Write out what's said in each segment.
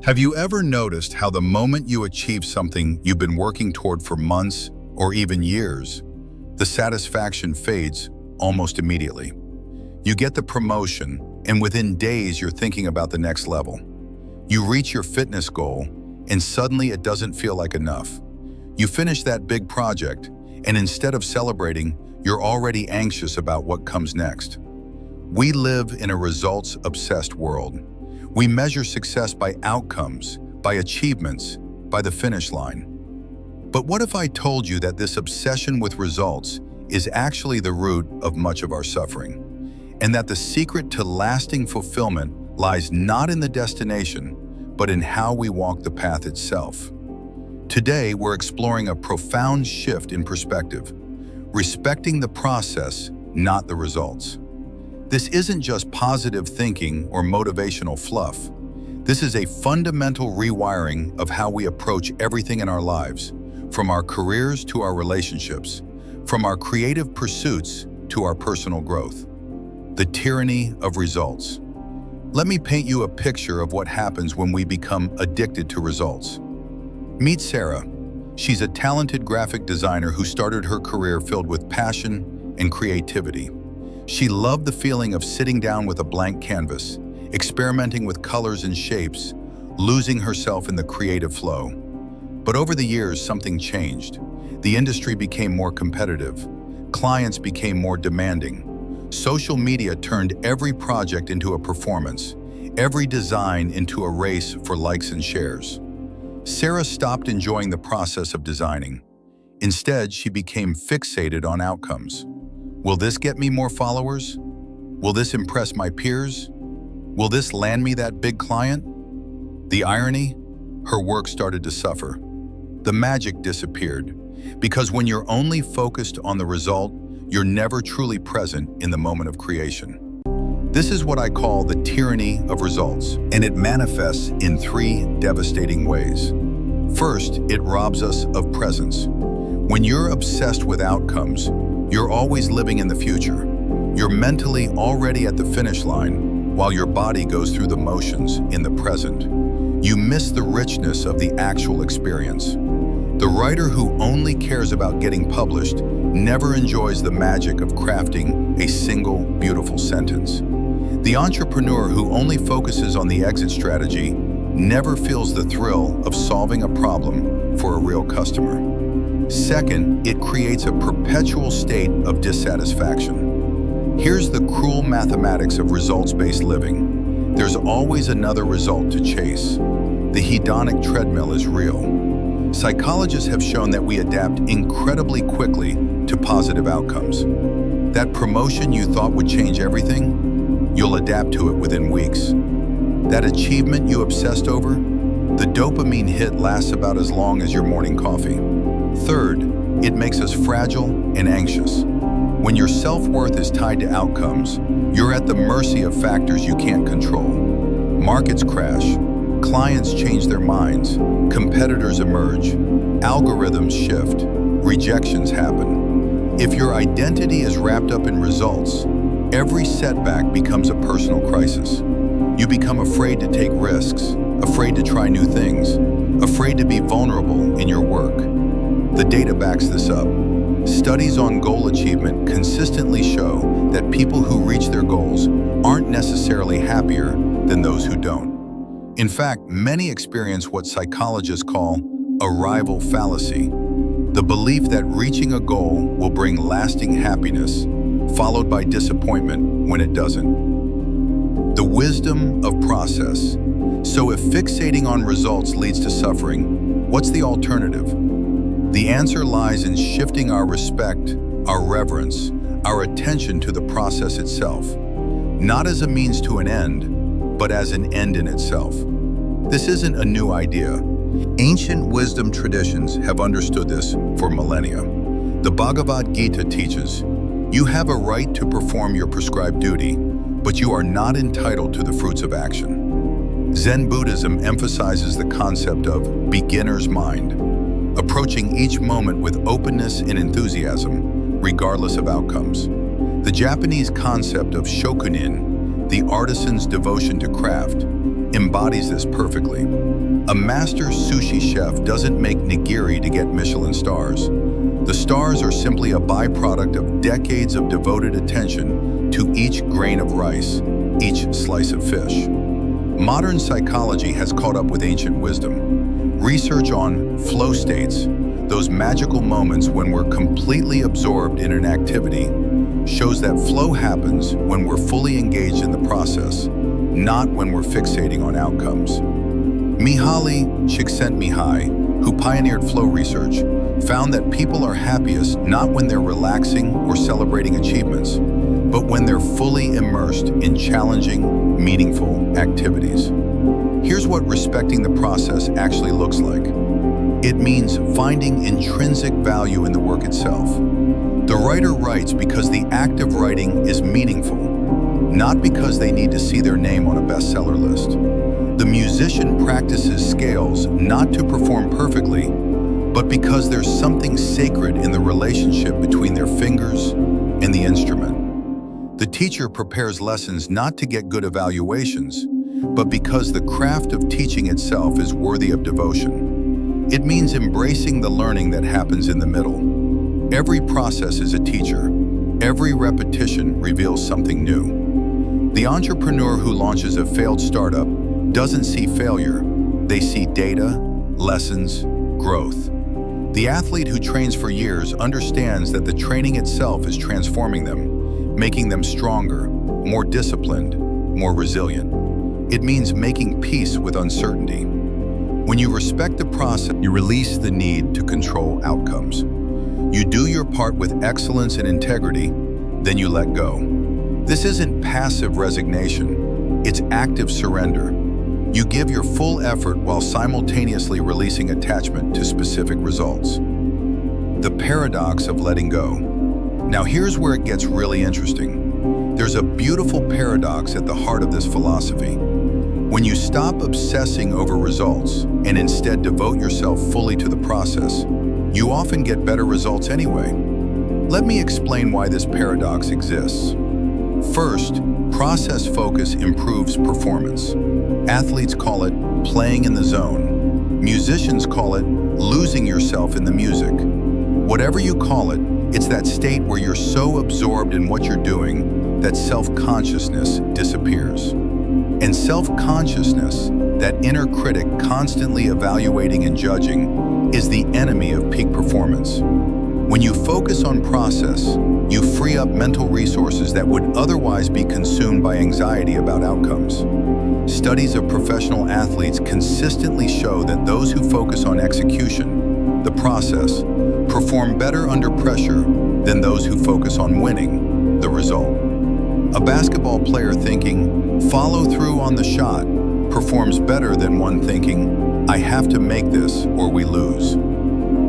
Have you ever noticed how the moment you achieve something you've been working toward for months or even years, the satisfaction fades almost immediately? You get the promotion, and within days you're thinking about the next level. You reach your fitness goal, and suddenly it doesn't feel like enough. You finish that big project, and instead of celebrating, you're already anxious about what comes next. We live in a results-obsessed world. We measure success by outcomes, by achievements, by the finish line. But what if I told you that this obsession with results is actually the root of much of our suffering, and that the secret to lasting fulfillment lies not in the destination, but in how we walk the path itself? Today, we're exploring a profound shift in perspective, respecting the process, not the results. This isn't just positive thinking or motivational fluff. This is a fundamental rewiring of how we approach everything in our lives, from our careers to our relationships, from our creative pursuits to our personal growth. The tyranny of results. Let me paint you a picture of what happens when we become addicted to results. Meet Sarah. She's a talented graphic designer who started her career filled with passion and creativity. She loved the feeling of sitting down with a blank canvas, experimenting with colors and shapes, losing herself in the creative flow. But over the years, something changed. The industry became more competitive. Clients became more demanding. Social media turned every project into a performance, every design into a race for likes and shares. Sarah stopped enjoying the process of designing. Instead, she became fixated on outcomes. Will this get me more followers? Will this impress my peers? Will this land me that big client? The irony? Her work started to suffer. The magic disappeared. Because when you're only focused on the result, you're never truly present in the moment of creation. This is what I call the tyranny of results, and it manifests in three devastating ways. First, it robs us of presence. When you're obsessed with outcomes, you're always living in the future. You're mentally already at the finish line, while your body goes through the motions in the present. You miss the richness of the actual experience. The writer who only cares about getting published never enjoys the magic of crafting a single beautiful sentence. The entrepreneur who only focuses on the exit strategy never feels the thrill of solving a problem for a real customer. Second, it creates a perpetual state of dissatisfaction. Here's the cruel mathematics of results-based living. There's always another result to chase. The hedonic treadmill is real. Psychologists have shown that we adapt incredibly quickly to positive outcomes. That promotion you thought would change everything, you'll adapt to it within weeks. That achievement you obsessed over, the dopamine hit lasts about as long as your morning coffee. Third, it makes us fragile and anxious. When your self-worth is tied to outcomes, you're at the mercy of factors you can't control. Markets crash, clients change their minds, competitors emerge, algorithms shift, rejections happen. If your identity is wrapped up in results, every setback becomes a personal crisis. You become afraid to take risks, afraid to try new things, afraid to be vulnerable in your work. The data backs this up. Studies on goal achievement consistently show that people who reach their goals aren't necessarily happier than those who don't. In fact, many experience what psychologists call arrival fallacy, the belief that reaching a goal will bring lasting happiness, followed by disappointment when it doesn't. The wisdom of process. So if fixating on results leads to suffering, what's the alternative? The answer lies in shifting our respect, our reverence, our attention to the process itself, not as a means to an end, but as an end in itself. This isn't a new idea. Ancient wisdom traditions have understood this for millennia. The Bhagavad Gita teaches, you have a right to perform your prescribed duty, but you are not entitled to the fruits of action. Zen Buddhism emphasizes the concept of beginner's mind, approaching each moment with openness and enthusiasm, regardless of outcomes. The Japanese concept of shokunin, the artisan's devotion to craft, embodies this perfectly. A master sushi chef doesn't make nigiri to get Michelin stars. The stars are simply a byproduct of decades of devoted attention to each grain of rice, each slice of fish. Modern psychology has caught up with ancient wisdom. Research on flow states, those magical moments when we're completely absorbed in an activity, shows that flow happens when we're fully engaged in the process, not when we're fixating on outcomes. Mihaly Csikszentmihalyi, who pioneered flow research, found that people are happiest not when they're relaxing or celebrating achievements, but when they're fully immersed in challenging, meaningful activities. Here's what respecting the process actually looks like. It means finding intrinsic value in the work itself. The writer writes because the act of writing is meaningful, not because they need to see their name on a bestseller list. The musician practices scales not to perform perfectly, but because there's something sacred in the relationship between their fingers and the instrument. The teacher prepares lessons not to get good evaluations, but because the craft of teaching itself is worthy of devotion. It means embracing the learning that happens in the middle. Every process is a teacher. Every repetition reveals something new. The entrepreneur who launches a failed startup doesn't see failure. They see data, lessons, growth. The athlete who trains for years understands that the training itself is transforming them, making them stronger, more disciplined, more resilient. It means making peace with uncertainty. When you respect the process, you release the need to control outcomes. You do your part with excellence and integrity, then you let go. This isn't passive resignation, it's active surrender. You give your full effort while simultaneously releasing attachment to specific results. The paradox of letting go. Now here's where it gets really interesting. There's a beautiful paradox at the heart of this philosophy. When you stop obsessing over results and instead devote yourself fully to the process, you often get better results anyway. Let me explain why this paradox exists. First, process focus improves performance. Athletes call it playing in the zone. Musicians call it losing yourself in the music. Whatever you call it, it's that state where you're so absorbed in what you're doing that self-consciousness disappears. And self-consciousness, that inner critic constantly evaluating and judging, is the enemy of peak performance. When you focus on process, you free up mental resources that would otherwise be consumed by anxiety about outcomes. Studies of professional athletes consistently show that those who focus on execution, the process, perform better under pressure than those who focus on winning, the result. A basketball player thinking, follow through on the shot, performs better than one thinking, I have to make this or we lose.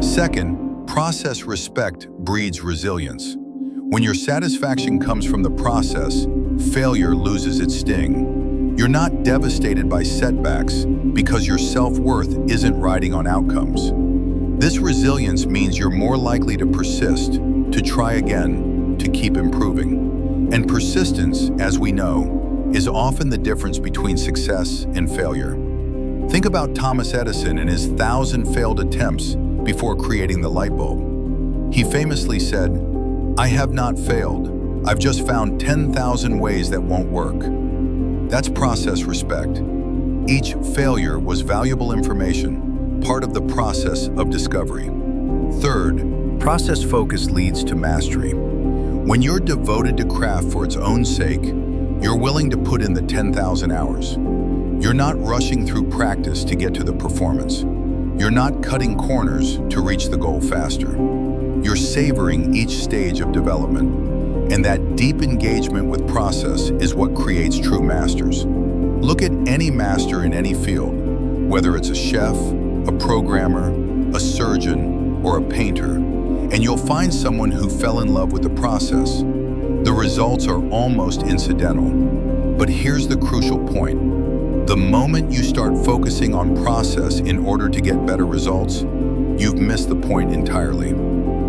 Second, process respect breeds resilience. When your satisfaction comes from the process, failure loses its sting. You're not devastated by setbacks because your self-worth isn't riding on outcomes. This resilience means you're more likely to persist, to try again, to keep improving. And persistence, as we know, is often the difference between success and failure. Think about Thomas Edison and his 1,000 failed attempts before creating the light bulb. He famously said, "I have not failed. I've just found 10,000 ways that won't work." That's process respect. Each failure was valuable information, part of the process of discovery. Third, process focus leads to mastery. When you're devoted to craft for its own sake, you're willing to put in the 10,000 hours. You're not rushing through practice to get to the performance. You're not cutting corners to reach the goal faster. You're savoring each stage of development. And that deep engagement with process is what creates true masters. Look at any master in any field, whether it's a chef, a programmer, a surgeon, or a painter, and you'll find someone who fell in love with the process. The results are almost incidental. But here's the crucial point. The moment you start focusing on process in order to get better results, you've missed the point entirely.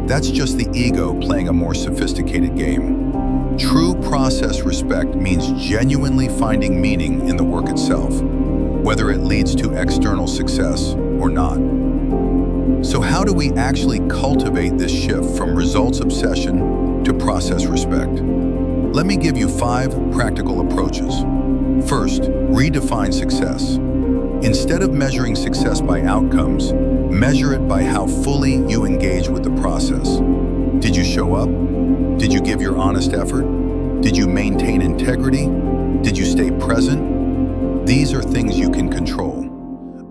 That's just the ego playing a more sophisticated game. True process respect means genuinely finding meaning in the work itself. whether it leads to external success or not. So how do we actually cultivate this shift from results obsession to process respect? Let me give you 5 practical approaches. First, redefine success. Instead of measuring success by outcomes, measure it by how fully you engage with the process. Did you show up? Did you give your honest effort? Did you maintain integrity? Did you stay present? These are things you can control.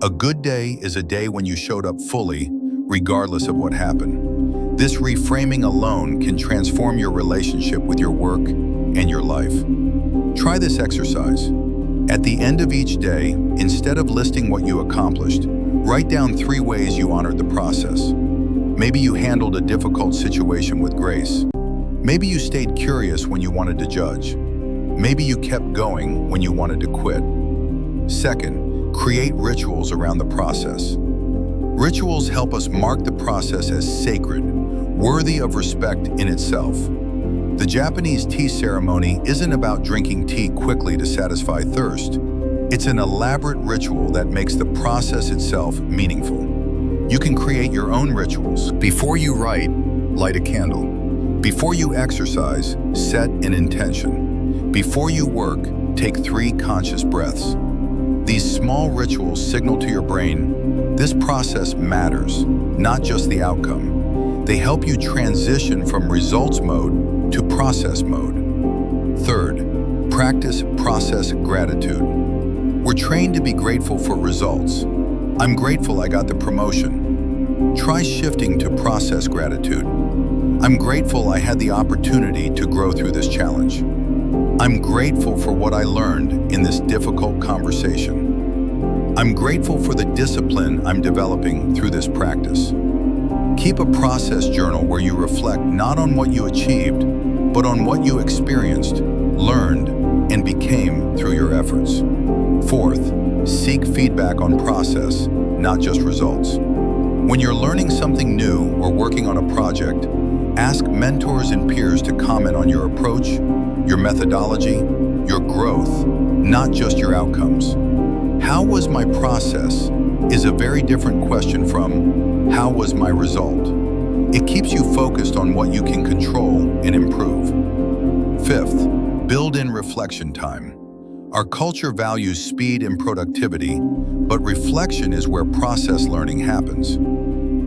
A good day is a day when you showed up fully, regardless of what happened. This reframing alone can transform your relationship with your work and your life. Try this exercise. At the end of each day, instead of listing what you accomplished, write down 3 ways you honored the process. Maybe you handled a difficult situation with grace. Maybe you stayed curious when you wanted to judge. Maybe you kept going when you wanted to quit. Second, create rituals around the process. Rituals help us mark the process as sacred, worthy of respect in itself. The Japanese tea ceremony isn't about drinking tea quickly to satisfy thirst. It's an elaborate ritual that makes the process itself meaningful. You can create your own rituals. Before you write, light a candle. Before you exercise, set an intention. Before you work, take 3 conscious breaths. These small rituals signal to your brain, this process matters, not just the outcome. They help you transition from results mode to process mode. Third, practice process gratitude. We're trained to be grateful for results. I'm grateful I got the promotion. Try shifting to process gratitude. I'm grateful I had the opportunity to grow through this challenge. I'm grateful for what I learned in this difficult conversation. I'm grateful for the discipline I'm developing through this practice. Keep a process journal where you reflect not on what you achieved, but on what you experienced, learned, and became through your efforts. Fourth, seek feedback on process, not just results. When you're learning something new or working on a project, ask mentors and peers to comment on your approach, your methodology, your growth, not just your outcomes. How was my process is a very different question from how was my result. It keeps you focused on what you can control and improve. Fifth, build in reflection time. Our culture values speed and productivity, but reflection is where process learning happens.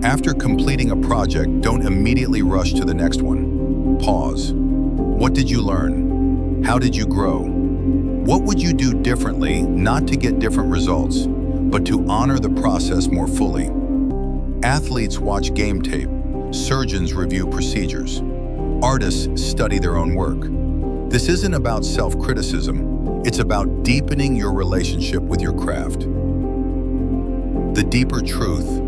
After completing a project, don't immediately rush to the next one. Pause. What did you learn? How did you grow? What would you do differently, not to get different results, but to honor the process more fully? Athletes watch game tape. Surgeons review procedures. Artists study their own work. This isn't about self-criticism. It's about deepening your relationship with your craft. The deeper truth.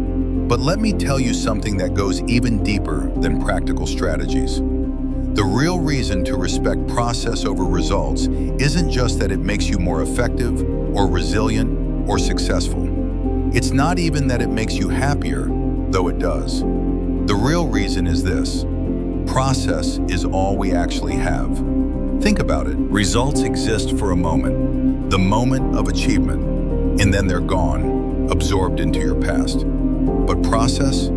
But let me tell you something that goes even deeper than practical strategies. The real reason to respect process over results isn't just that it makes you more effective or resilient or successful. It's not even that it makes you happier, though it does. The real reason is this: process is all we actually have. Think about it. Results exist for a moment, the moment of achievement, and then they're gone, absorbed into your past. But process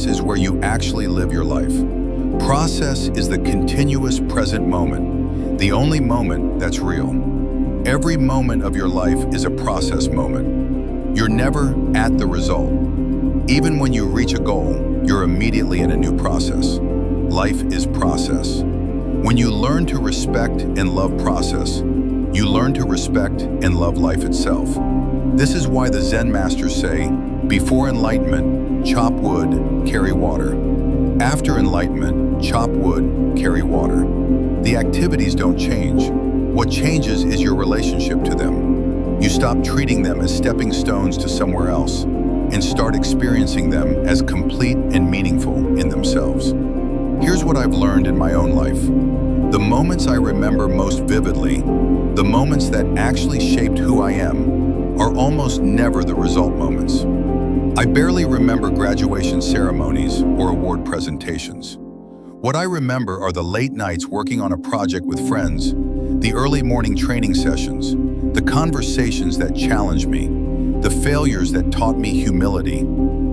is where you actually live your life. Process is the continuous present moment, the only moment that's real. Every moment of your life is a process moment. You're never at the result. Even when you reach a goal, you're immediately in a new process. Life is process. When you learn to respect and love process, you learn to respect and love life itself. This is why the Zen masters say, before enlightenment, chop wood, carry water. After enlightenment, chop wood, carry water. The activities don't change. What changes is your relationship to them. You stop treating them as stepping stones to somewhere else and start experiencing them as complete and meaningful in themselves. Here's what I've learned in my own life. The moments I remember most vividly, the moments that actually shaped who I am, are almost never the result moments. I barely remember graduation ceremonies or award presentations. What I remember are the late nights working on a project with friends, the early morning training sessions, The conversations that challenged me, the failures that taught me humility,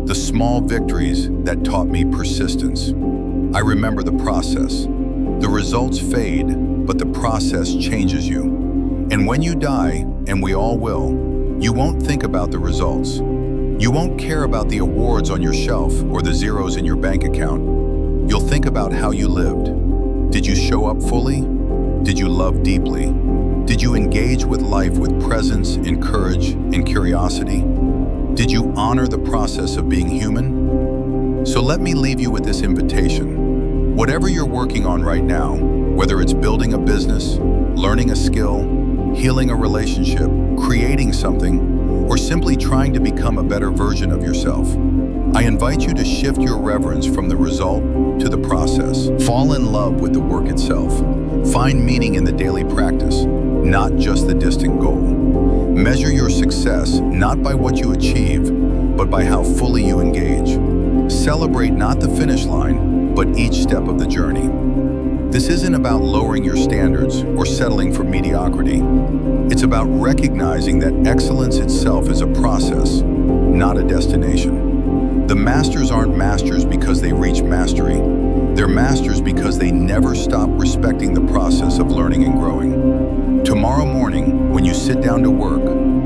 the small victories that taught me persistence. I remember the process. The results fade, but the process changes you. And when you die, and we all will, you won't think about the results. You won't care about the awards on your shelf or the zeros in your bank account. You'll think about how you lived. Did you show up fully? Did you love deeply? Did you engage with life with presence and courage and curiosity? Did you honor the process of being human? So let me leave you with this invitation. Whatever you're working on right now, whether it's building a business, learning a skill, healing a relationship, creating something, or simply trying to become a better version of yourself, I invite you to shift your reverence from the result to the process. Fall in love with the work itself. Find meaning in the daily practice, not just the distant goal. Measure your success not by what you achieve, but by how fully you engage. Celebrate not the finish line, but each step of the journey. This isn't about lowering your standards or settling for mediocrity. It's about recognizing that excellence itself is a process, not a destination. The masters aren't masters because they reach mastery. They're masters because they never stop respecting the process of learning and growing. Tomorrow morning, when you sit down to work,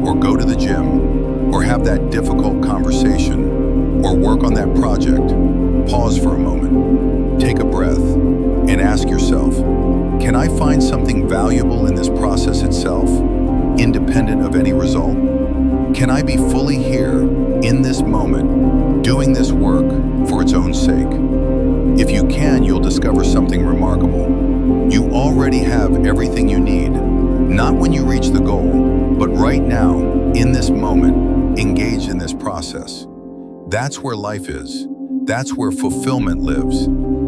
or go to the gym, or have that difficult conversation, or work on that project, pause for a moment, take a breath, and ask yourself, can I find something valuable in this process itself, independent of any result? Can I be fully here, in this moment, doing this work for its own sake? If you can, you'll discover something remarkable. You already have everything you need, not when you reach the goal, but right now, in this moment, engaged in this process. That's where life is. That's where fulfillment lives.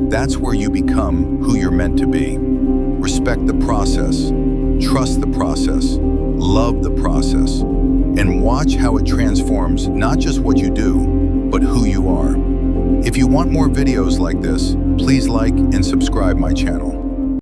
That's where you become who you're meant to be. Respect the process, trust the process, love the process, and watch how it transforms not just what you do, but who you are. If you want more videos like this, please like and subscribe my channel.